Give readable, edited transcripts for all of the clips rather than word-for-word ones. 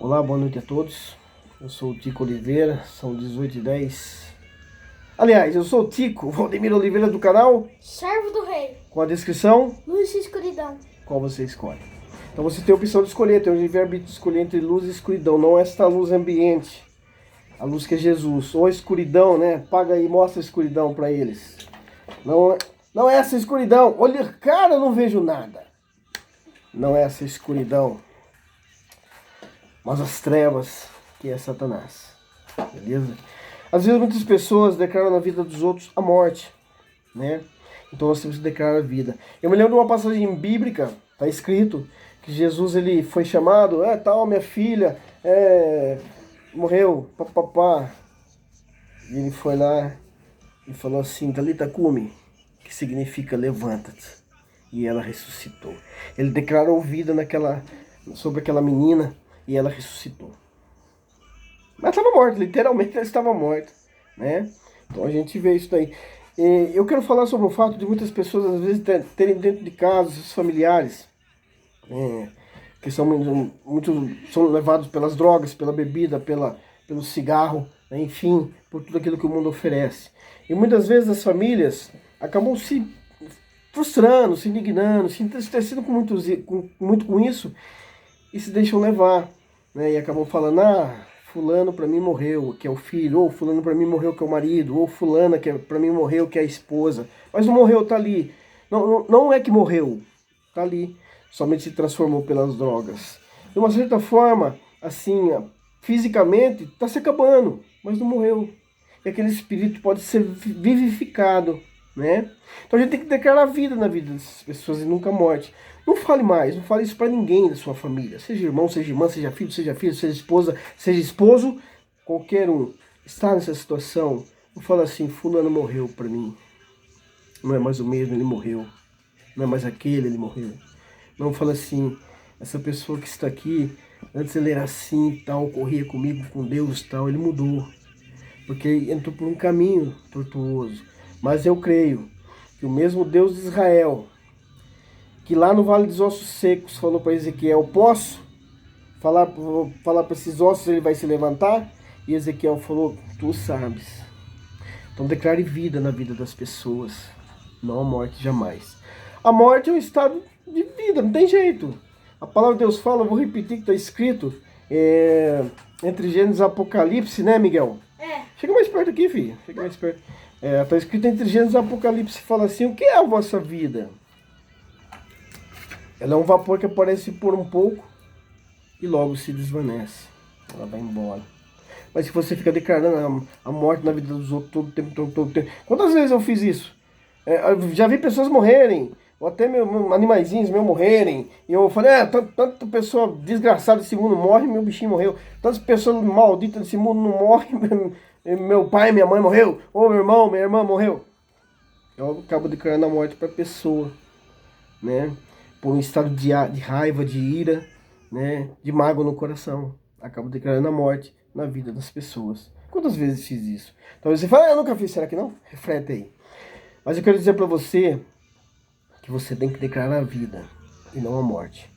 Olá, boa noite a todos. Eu sou o Tico Oliveira, são 18h10. Aliás, eu sou o Tico, Valdemiro Oliveira do canal Servo do Rei, com a descrição, luz e escuridão. qual você escolhe. Então você tem a opção de escolher, tem o livre-arbítrio de escolher entre luz e escuridão, não esta luz ambiente, a luz que é Jesus, ou a escuridão, né? Paga aí, mostra a escuridão para eles. Não é essa escuridão, olha, cara, eu não vejo nada. Não é essa escuridão, mas as trevas, que é Satanás. Beleza? Às vezes muitas pessoas declaram na vida dos outros a morte, né? Então nós temos que declarar a vida. Eu me lembro de uma passagem bíblica, está escrito que Jesus ele foi chamado, tal, minha filha, morreu, papapá. E ele foi lá e falou assim, Talita cumi, que significa levanta-te. E ela ressuscitou. Ele declarou vida sobre aquela menina e ela ressuscitou. Mas estava morta, literalmente ela estava morta, né? Então a gente vê isso daí. E eu quero falar sobre o fato de muitas pessoas às vezes terem dentro de casa seus familiares que são são levados pelas drogas, pela bebida, pelo cigarro, né? Enfim, por tudo aquilo que o mundo oferece. E muitas vezes as famílias acabam se frustrando, se indignando, se entristecendo muito com isso e se deixam levar, né? E acabam falando, fulano para mim morreu, que é o filho, ou fulano para mim morreu, que é o marido, ou fulana que para mim morreu, que é a esposa. Mas não morreu, tá ali. Não é que morreu, tá ali. Somente se transformou pelas drogas. De uma certa forma, assim, fisicamente, está se acabando, mas não morreu. E aquele espírito pode ser vivificado, né? Então a gente tem que declarar vida na vida dessas pessoas e nunca a morte. Não fale mais, não fale isso para ninguém da sua família. Seja irmão, seja irmã, seja filho, seja filha, seja esposa, seja esposo, qualquer um está nessa situação. Não fala assim, fulano morreu para mim. Não é mais o mesmo, ele morreu. Não é mais aquele, ele morreu. Não fala assim, essa pessoa que está aqui, antes ele era assim e tal, corria comigo, com Deus e tal, ele mudou. Porque entrou por um caminho tortuoso. Mas eu creio que o mesmo Deus de Israel, que lá no Vale dos Ossos Secos falou para Ezequiel, posso falar para esses ossos, ele vai se levantar? E Ezequiel falou, tu sabes. Então declare vida na vida das pessoas, não a morte jamais. A morte é um estado de vida, não tem jeito. A palavra de Deus fala, eu vou repetir que está escrito entre Gênesis e Apocalipse, né, Miguel? Chega mais perto aqui, filho. Chega mais perto. Está escrito entre Gênesis e Apocalipse, fala assim, o que é a vossa vida? Ela é um vapor que aparece por um pouco e logo se desvanece. Ela vai embora. Mas se você fica declarando a morte na vida dos outros todo o tempo. Quantas vezes eu fiz isso? Eu já vi pessoas morrerem, ou até animaizinhos meus morrerem. E eu falei, tanta pessoa desgraçada desse mundo morre, meu bichinho morreu. Tantas pessoas malditas desse mundo não morrem, meu pai, minha mãe morreu. Ou meu irmão, minha irmã morreu. Eu acabo declarando a morte para a pessoa, né? Por um estado de raiva, de ira, né? De mágoa no coração. Acabo declarando a morte na vida das pessoas. Quantas vezes fiz isso? Talvez você fale, eu nunca fiz, será que não? Reflete aí. Mas eu quero dizer para você que você tem que declarar a vida e não a morte.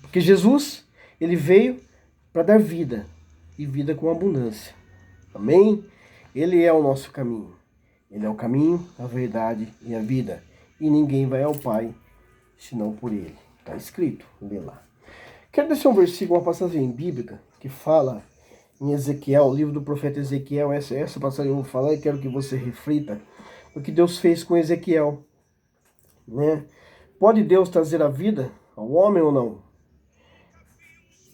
Porque Jesus, ele veio para dar vida e vida com abundância. Amém? Ele é o nosso caminho. Ele é o caminho, a verdade e a vida. E ninguém vai ao Pai senão por ele. Está escrito, lê lá. Quero deixar um versículo, uma passagem bíblica que fala em Ezequiel, o livro do profeta Ezequiel. Essa passagem eu vou falar e quero que você reflita o que Deus fez com Ezequiel, né? Pode Deus trazer a vida ao homem ou não?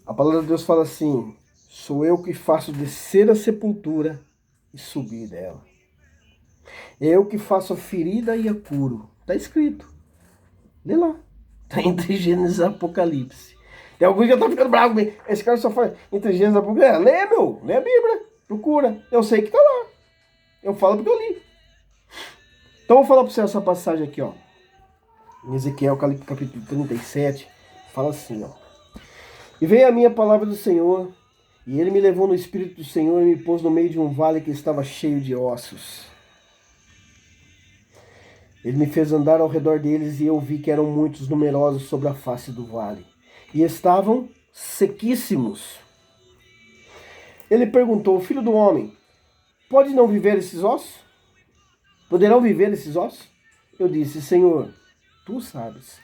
A palavra de Deus fala assim, sou eu que faço descer a sepultura e subir dela. É eu que faço a ferida e a curo. Está escrito. Lê lá. Está entre Gênesis e Apocalipse. Tem alguns que já estão ficando bravos comigo. Esse cara só faz entre Gênesis e Apocalipse. Lê, meu. Lê a Bíblia. Procura. Eu sei que está lá. Eu falo porque eu li. Então eu vou falar para você essa passagem aqui, ó. Em Ezequiel, capítulo 37. Fala assim, ó. E veio a minha palavra do Senhor, e ele me levou no Espírito do Senhor e me pôs no meio de um vale que estava cheio de ossos. Ele me fez andar ao redor deles e eu vi que eram muitos numerosos sobre a face do vale. E estavam sequíssimos. Ele perguntou: filho do homem, pode não viver esses ossos? Poderão viver esses ossos? Eu disse: Senhor, tu sabes.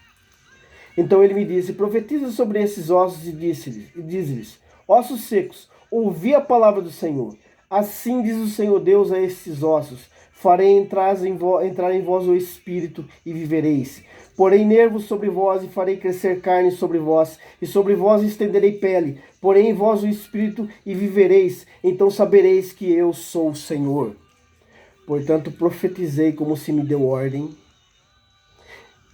Então ele me disse: profetiza sobre esses ossos e diz-lhes: ossos secos, ouvi a palavra do Senhor. Assim diz o Senhor Deus a esses ossos: farei entrar em vós o espírito e vivereis. Porém nervos sobre vós e farei crescer carne sobre vós, e sobre vós estenderei pele. Porém em vós o espírito e vivereis. Então sabereis que eu sou o Senhor. Portanto profetizei como se me deu ordem.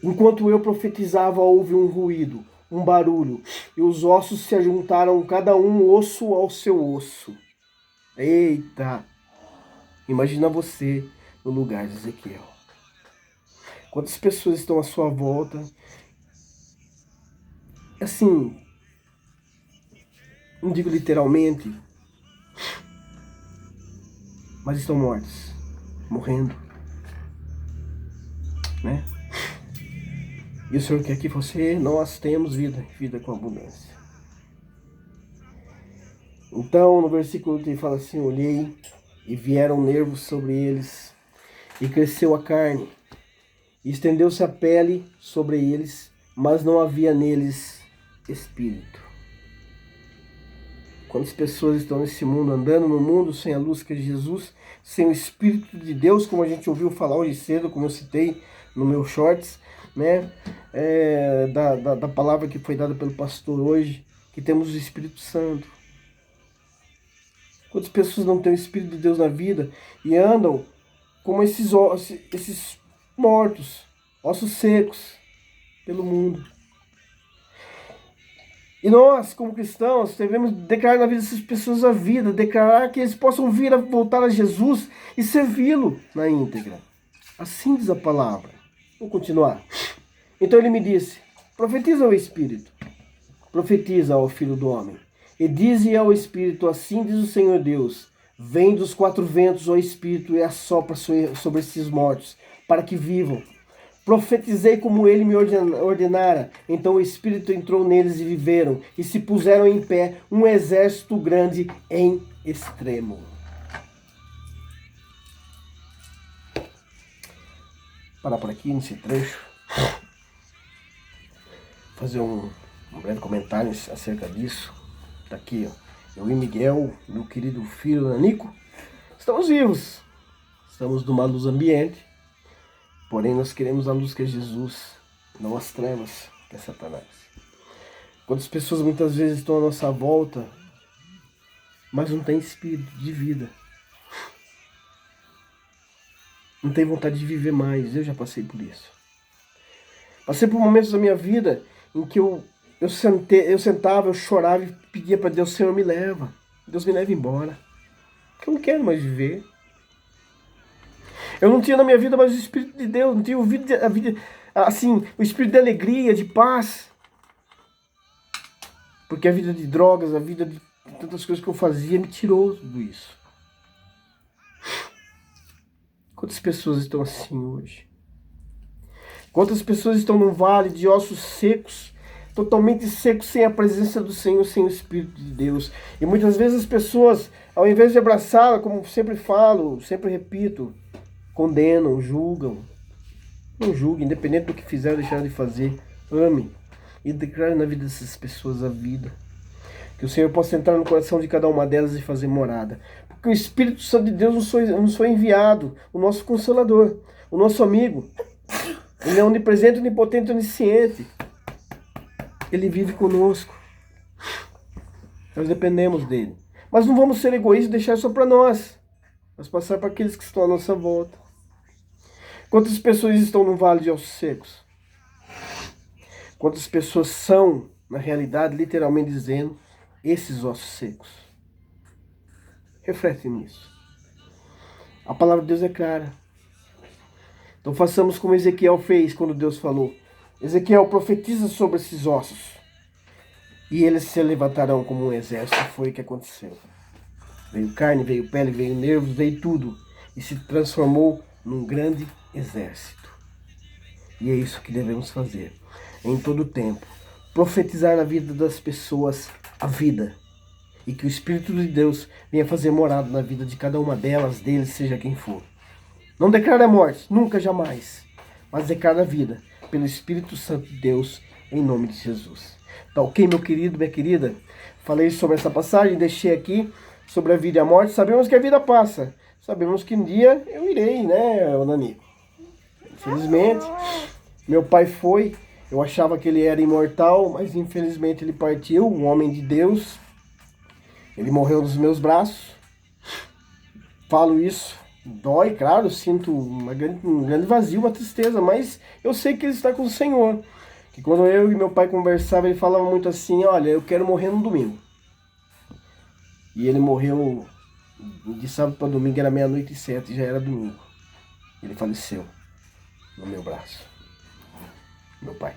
Enquanto eu profetizava, houve um ruído, um barulho, e os ossos se ajuntaram, cada um osso ao seu osso. Eita! Imagina você no lugar de Ezequiel. Quantas pessoas estão à sua volta? Assim, não digo literalmente, mas estão mortos, morrendo, né? E o Senhor quer que nós tenhamos vida com abundância. Então, no versículo 8 ele fala assim: olhei e vieram nervos sobre eles, e cresceu a carne, e estendeu-se a pele sobre eles, mas não havia neles espírito. Quantas pessoas estão nesse mundo, andando no mundo sem a luz que é Jesus, sem o Espírito de Deus, como a gente ouviu falar hoje cedo, como eu citei no meu shorts, né? Da palavra que foi dada pelo pastor hoje, que temos o Espírito Santo. Quantas pessoas não têm o Espírito de Deus na vida e andam como esses mortos, ossos secos, pelo mundo. E nós, como cristãos, devemos declarar na vida dessas pessoas a vida, declarar que eles possam vir a voltar a Jesus e servi-lo na íntegra. Assim diz a palavra. Vou continuar. Então ele me disse: profetiza ao Espírito, profetiza ao Filho do Homem, e dize ao Espírito: assim diz o Senhor Deus, vem dos quatro ventos, ó Espírito, e assopra sobre esses mortos, para que vivam. Profetizei como ele me ordenara. Então o Espírito entrou neles e viveram, e se puseram em pé um exército grande em extremo. Parar por aqui nesse trecho, fazer um breve comentário acerca disso. Tá aqui, ó, eu e Miguel, meu querido filho Nanico, estamos vivos, estamos numa luz ambiente. Porém, nós queremos a luz que é Jesus, não as trevas que é Satanás. Quantas pessoas muitas vezes estão à nossa volta, mas não tem espírito de vida. Não tem vontade de viver mais. Eu já passei por isso. Passei por momentos da minha vida em que eu sentava, eu chorava e pedia para Deus: Senhor, me leva. Deus me leva embora. Porque eu não quero mais viver. Eu não tinha na minha vida mais o Espírito de Deus, não tinha o Espírito de alegria, de paz. Porque a vida de drogas, a vida de tantas coisas que eu fazia me tirou tudo isso. Quantas pessoas estão assim hoje? Quantas pessoas estão num vale de ossos secos, totalmente secos, sem a presença do Senhor, sem o Espírito de Deus? E muitas vezes as pessoas, ao invés de abraçá-la, como sempre falo, sempre repito, condenam, julgam. Não julgue, independente do que fizer ou deixar de fazer. Ame e declare na vida dessas pessoas a vida. Que o Senhor possa entrar no coração de cada uma delas e fazer morada. Porque o Espírito Santo de Deus nos foi enviado, o nosso Consolador, o nosso amigo. Ele é onipresente, onipotente, onisciente. Ele vive conosco. Nós dependemos dele. Mas não vamos ser egoístas e deixar só para nós, mas passar para aqueles que estão à nossa volta. Quantas pessoas estão no vale de ossos secos? Quantas pessoas são, na realidade, literalmente dizendo, esses ossos secos? Reflete nisso. A palavra de Deus é clara. Então façamos como Ezequiel fez quando Deus falou: Ezequiel, profetiza sobre esses ossos, e eles se levantarão como um exército. Foi o que aconteceu. Veio carne, veio pele, veio nervos, veio tudo, e se transformou num grande exército. E é isso que devemos fazer em todo o tempo. Profetizar na vida das pessoas a vida. E que o Espírito de Deus venha fazer morada na vida de cada uma delas, deles, seja quem for. Não declara a morte, nunca, jamais. Mas declara a vida, pelo Espírito Santo de Deus, em nome de Jesus. Tá ok, meu querido, minha querida? Falei sobre essa passagem, deixei aqui sobre a vida e a morte. Sabemos que a vida passa. Sabemos que um dia eu irei, né, Nanico? Infelizmente, meu pai foi. Eu achava que ele era imortal, mas infelizmente ele partiu, um homem de Deus. Ele morreu nos meus braços. Falo isso, dói, claro, sinto um grande vazio, uma tristeza, mas eu sei que ele está com o Senhor. Que quando eu e meu pai conversavam, ele falava muito assim, olha, eu quero morrer no domingo. E ele morreu de sábado para domingo, era 00:07, já era domingo. Ele faleceu no meu braço, meu pai.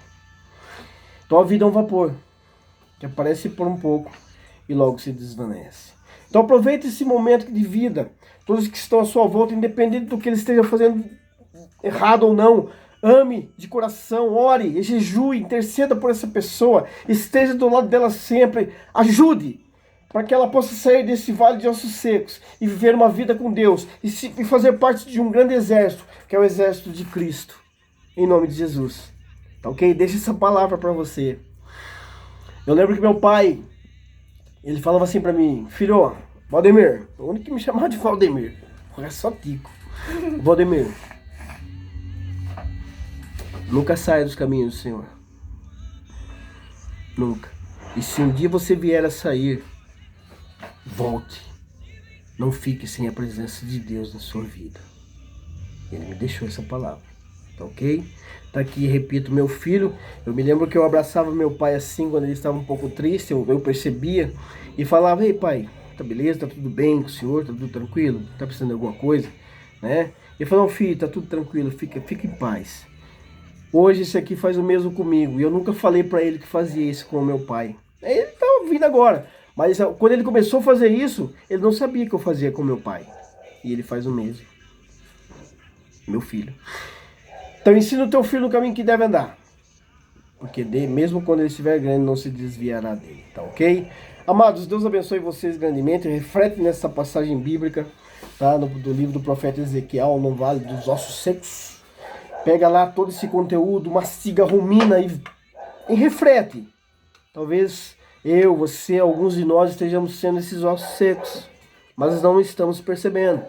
Então a vida é um vapor, que aparece por um pouco e logo se desvanece. Então aproveite esse momento de vida, todos que estão à sua volta, independente do que ele esteja fazendo errado ou não, ame de coração, ore, jejue, interceda por essa pessoa, esteja do lado dela sempre, ajude, para que ela possa sair desse vale de ossos secos e viver uma vida com Deus e fazer parte de um grande exército, que é o exército de Cristo, em nome de Jesus. Tá ok? Deixa essa palavra para você. Eu lembro que meu pai, ele falava assim para mim, filho, Valdemir, o único que me chamava de Valdemir, o resto só Tico. Valdemir, nunca saia dos caminhos do Senhor. Nunca. E se um dia você vier a sair, volte. Não fique sem a presença de Deus na sua vida. Ele me deixou essa palavra. Tá ok? Tá aqui, repito, meu filho. Eu me lembro que eu abraçava meu pai assim, quando ele estava um pouco triste, eu percebia. E falava, ei pai, tá beleza, tá tudo bem com o senhor, tá tudo tranquilo? Tá precisando de alguma coisa? Né? Ele falou, filho, tá tudo tranquilo, fica em paz. Hoje esse aqui faz o mesmo comigo. E eu nunca falei pra ele que fazia isso com o meu pai. Ele tá ouvindo agora. Mas quando ele começou a fazer isso, ele não sabia que eu fazia com meu pai. E ele faz o mesmo. Meu filho. Então ensina o teu filho no caminho que deve andar. Porque mesmo quando ele estiver grande, não se desviará dele. Tá ok? Amados, Deus abençoe vocês grandemente. Reflete nessa passagem bíblica, tá? Do livro do profeta Ezequiel, no Vale dos Ossos Secos. Pega lá todo esse conteúdo, mastiga, rumina e reflete. Talvez eu, você, alguns de nós estejamos sendo esses ossos secos, mas não estamos percebendo.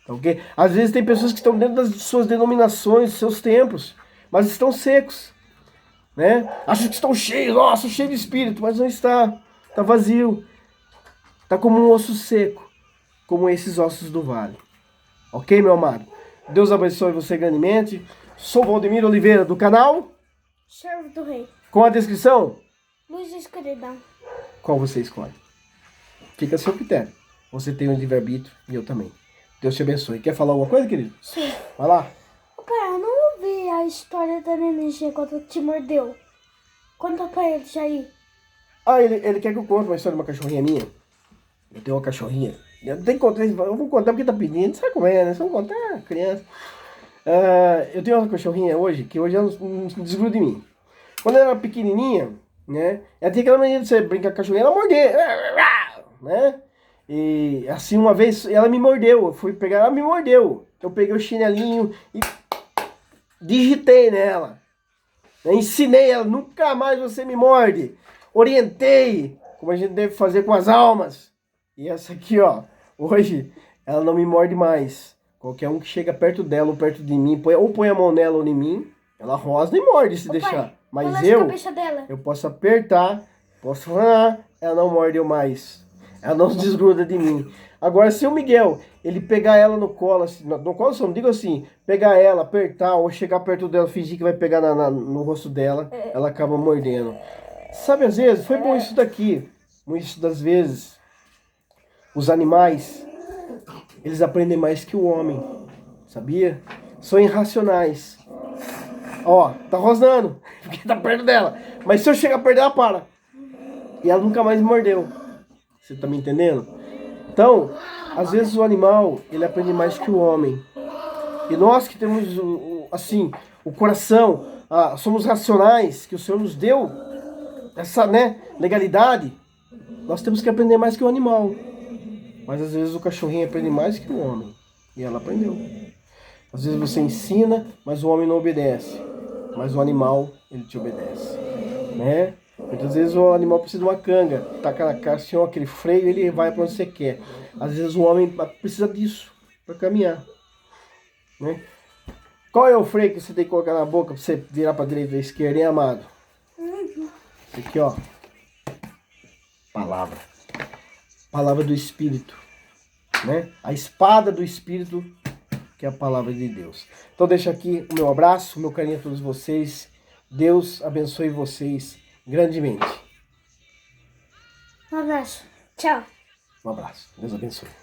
Okay? Às vezes tem pessoas que estão dentro das suas denominações, dos seus templos, mas estão secos. Né? Acham que estão cheios, nossa, cheio de espírito, mas não está. Está vazio. Está como um osso seco, como esses ossos do vale. Ok, meu amado? Deus abençoe você grandemente. Sou Valdemir Oliveira, do canal Servo do Rei. Com a descrição. Luz de escuridão. Qual você escolhe? Fica a seu critério. Você tem um livre-arbítrio e eu também. Deus te abençoe. Quer falar alguma coisa, querido? Sim. Vai lá. Pai, eu não ouvi a história da nenezinha quando te mordeu. Conta pra ele, Jair. Ah, ele quer que eu conte uma história de uma cachorrinha minha. Eu tenho uma cachorrinha. Eu tenho que contar, eu vou contar porque tá pedindo. Sabe como é, né? Só vou contar, criança. Eu tenho uma cachorrinha hoje, que hoje ela não desgruda de mim. Quando ela era pequenininha, né? Ela tinha aquela mania de você brincar com a cachorrinha, ela morder, né? E assim, uma vez, ela me mordeu. Eu fui pegar, ela me mordeu. Eu peguei o chinelinho e digitei nela. Ensinei ela, nunca mais você me morde. Orientei como a gente deve fazer com as almas. E essa aqui, ó, hoje ela não me morde mais. Qualquer um que chega perto dela ou perto de mim, ou põe a mão nela ou em mim, ela rosna e morde se deixar. Pai, mas eu posso apertar, posso falar, ela não morde eu mais. Ela não se desgruda de mim. Agora, se o Miguel, ele pegar ela no colo, assim, no colo só não digo assim, pegar ela, apertar, ou chegar perto dela, fingir que vai pegar no rosto dela, ela acaba mordendo. Sabe, às vezes, foi bom isso daqui. Muitas das vezes, os animais, eles aprendem mais que o homem, sabia? São irracionais. Ó, tá rosnando, porque tá perto dela. Mas se eu chegar perto dela, para. E ela nunca mais me mordeu. Você tá me entendendo? Então, às vezes o animal, ele aprende mais que o homem. E nós que temos, assim, o coração, somos racionais, que o Senhor nos deu essa, né, legalidade. Nós temos que aprender mais que o animal. Mas às vezes o cachorrinho aprende mais que o homem. E ela aprendeu. Às vezes você ensina, mas o homem não obedece. Mas o animal, ele te obedece. Né? Muitas vezes o animal precisa de uma canga. Taca na cara, se aquele freio, ele vai para onde você quer. Às vezes o homem precisa disso para caminhar. Né? Qual é o freio que você tem que colocar na boca para você virar para a direita e à esquerda, hein, amado? Aqui, ó. Palavra. Palavra do Espírito. Né? A espada do Espírito, que é a palavra de Deus. Então deixa aqui o meu abraço, o meu carinho a todos vocês. Deus abençoe vocês grandemente. Um abraço. Tchau. Um abraço. Deus abençoe.